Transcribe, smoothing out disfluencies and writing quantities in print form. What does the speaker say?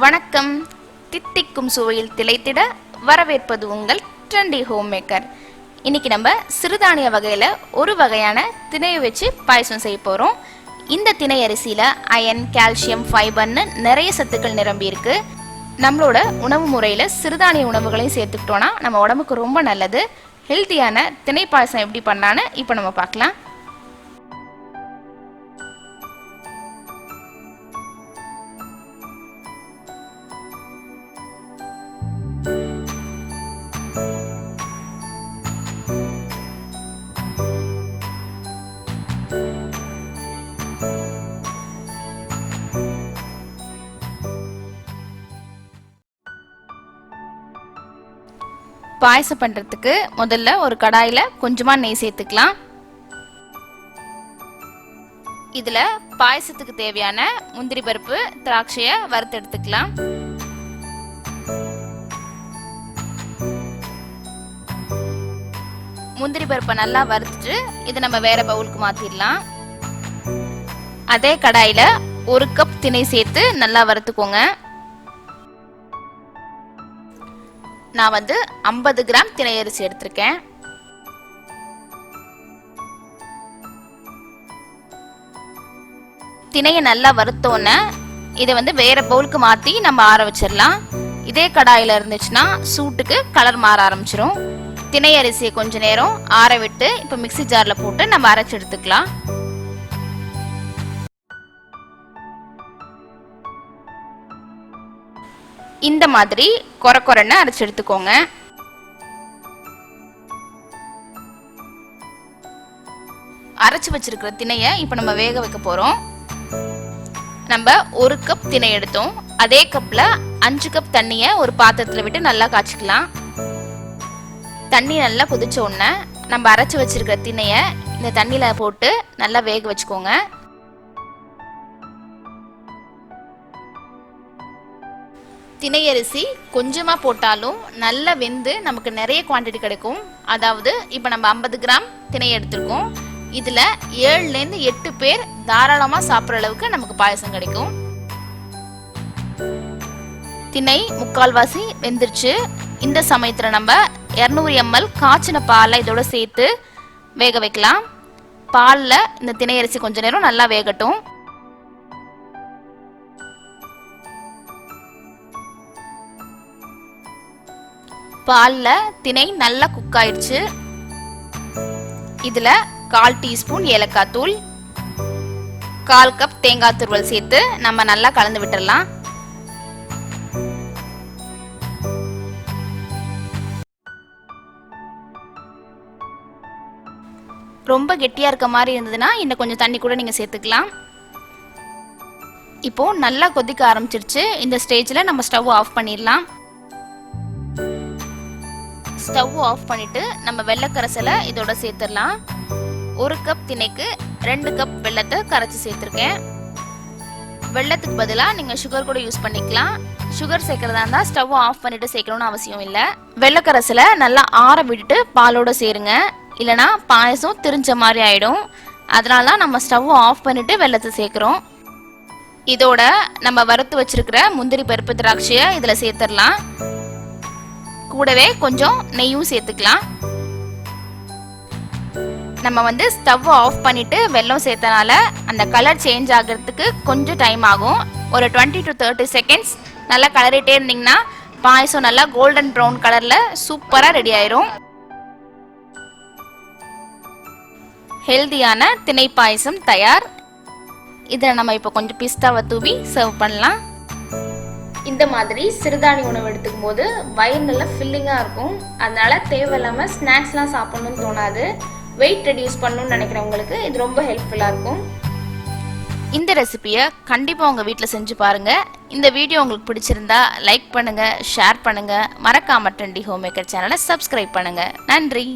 வணக்கம். தித்திக்கும் சுவையில் திளைத்திட வரவேற்பது உங்கள் ட்ரெண்டி ஹோம் மேக்கர். இன்னைக்கு நம்ம சிறுதானிய வகையில் ஒரு வகையான திணையை வச்சு பாயசம் செய்ய போகிறோம். இந்த திணை அரிசியில் அயன், கால்சியம், ஃபைபர்னு நிறைய சத்துக்கள் நிரம்பி இருக்கு. நம்மளோட உணவு முறையில் சிறுதானிய உணவுகளையும் சேர்த்துக்கிட்டோன்னா நம்ம உடம்புக்கு ரொம்ப நல்லது. ஹெல்த்தியான திணை பாயசம் எப்படி பண்ணலான்னு இப்போ நம்ம பார்க்கலாம். பாயசம் பண்ணுறதுக்கு முதல்ல ஒரு கடாயில் கொஞ்சமாக நெய் சேர்த்துக்கலாம். இதில் பாயசத்துக்கு தேவையான முந்திரி பருப்பு, திராட்சையை வறுத்து எடுத்துக்கலாம். முந்திரி பருப்பை நல்லா வறுத்துட்டு இதை நம்ம வேற பவுலுக்கு மாற்றிடலாம். அதே கடாயில் ஒரு கப் திணை சேர்த்து நல்லா வறுத்துக்கோங்க. நான் 50 கிராம் திணை அரிசி எடுத்திருக்கேன். திணையை நல்லா வறுத்தோன்னே இதை வேற பவுலுக்கு மாற்றி நம்ம ஆற வச்சிடலாம். இதே கடாயில் இருந்துச்சுன்னா சூட்டுக்கு கலர் மாற ஆரம்பிச்சிடும். திணை அரிசியை கொஞ்ச நேரம் ஆற விட்டு இப்போ மிக்சி ஜாரில் போட்டு நம்ம அரைச்சி எடுத்துக்கலாம். இந்த மாதிரி கொரன்னு அரைச்சு எடுத்துக்கோங்க. அரைச்சு வச்சிருக்கிற திணையை இப்போ நம்ம வேக வைக்க போறோம். நம்ம ஒரு கப் திணை எடுத்தோம். அதே கப்ல 5 கப் தண்ணியை ஒரு பாத்திரத்துல விட்டு நல்லா காய்ச்சிக்கலாம். தண்ணி நல்லா கொதிச்ச உடனே நம்ம அரைச்சு வச்சிருக்கிற திணையை இந்த தண்ணியில போட்டு நல்லா வேக வச்சுக்கோங்க. திணை அரிசி கொஞ்சமாக போட்டாலும் நல்லா வெந்து நமக்கு நிறைய குவான்டிட்டி கிடைக்கும். அதாவது இப்போ நம்ம 50 கிராம் திணை எடுத்திருக்கோம். இதில் 7லேருந்து 8 பேர் தாராளமாக சாப்பிட்ற அளவுக்கு நமக்கு பாயசம் கிடைக்கும். திணை முக்கால்வாசி வெந்துருச்சு. இந்த சமயத்தில் நம்ம 200 ml காய்ச்சின பாலை இதோட சேர்த்து வேக வைக்கலாம். பாலில் இந்த திணை அரிசி கொஞ்ச நேரம் நல்லா வேகட்டும். பாலில் திணை நல்லா குக் ஆயிடுச்சு. இதில் 1/4 டீஸ்பூன் ஏலக்காய் தூள், 1/4 கப் தேங்காய் துருவல் சேர்த்து நம்ம நல்லா கலந்து விட்டுடலாம். ரொம்ப கெட்டியாக இருக்க மாதிரி இருந்ததுன்னா இன்னும் கொஞ்சம் தண்ணி கூட நீங்கள் சேர்த்துக்கலாம். இப்போ நல்லா கொதிக்க ஆரம்பிச்சிருச்சு. இந்த ஸ்டேஜில் நம்ம ஸ்டவ் ஆஃப் பண்ணிடலாம். ஸ்டவ் ஆஃப் பண்ணிட்டு நம்ம வெள்ளைக்கரைசலை இதோட சேர்த்துடலாம். 1 கப் திணைக்கு 2 கப் வெள்ளத்தை கரைச்சி சேர்த்துருக்கேன். வெள்ளத்துக்கு பதிலாக நீங்கள் சுகர் கூட யூஸ் பண்ணிக்கலாம். சுகர் சேர்க்கறதா இருந்தால் ஸ்டவ் ஆஃப் பண்ணிட்டு சேர்க்கணும்னு அவசியம் இல்லை. வெள்ளைக்கரைசலை நல்லா ஆற விட்டுட்டு பாலோட சேருங்க. இல்லைனா பாயசம் திரிஞ்ச மாதிரி ஆயிடும். அதனால தான் நம்ம ஸ்டவ் ஆஃப் பண்ணிட்டு வெள்ளத்தை சேர்க்குறோம். இதோட நம்ம வறுத்து வச்சிருக்கிற முந்திரி பருப்பு, திராட்சையை இதில் சேர்த்துடலாம். கூடவே கொஞ்சம் நெய்யும் சேர்த்துக்கலாம். நம்ம ஸ்டவ் ஆஃப் பண்ணிட்டு வெல்லம் சேர்த்தனால அந்த கலர் சேஞ்ச் ஆகிறதுக்கு கொஞ்சம் டைம் ஆகும். ஒரு 20 to 30 செகண்ட்ஸ் நல்லா கலரிட்டே இருந்தீங்கன்னா பாயசம் நல்லா கோல்டன் ப்ரௌன் கலர்ல சூப்பராக ரெடி ஆயிரும். ஹெல்தியான திணை பாயசம் தயார். இதில் நம்ம இப்போ கொஞ்சம் பிஸ்தாவை தூவி சர்வ் பண்ணலாம். இந்த மாதிரி சிறுதானிய உணவு எடுத்துக்கும் போது வயிறு நல்லா ஃபில்லிங்காக இருக்கும். அதனால தேவையில்லாமல் ஸ்நாக்ஸ்லாம் சாப்பிட்ணுன்னு தோணாது. வெயிட் ரெடியூஸ் பண்ணணும்னு நினைக்கிறவங்களுக்கு இது ரொம்ப ஹெல்ப்ஃபுல்லாக இருக்கும். இந்த ரெசிபியை கண்டிப்பாக உங்கள் வீட்டில் செஞ்சு பாருங்கள். இந்த வீடியோ உங்களுக்கு பிடிச்சிருந்தா லைக் பண்ணுங்கள், ஷேர் பண்ணுங்கள். மறக்காம ட்ரெண்டி ஹோம் மேக்கர் சேனலை சப்ஸ்கிரைப் பண்ணுங்கள். நன்றி.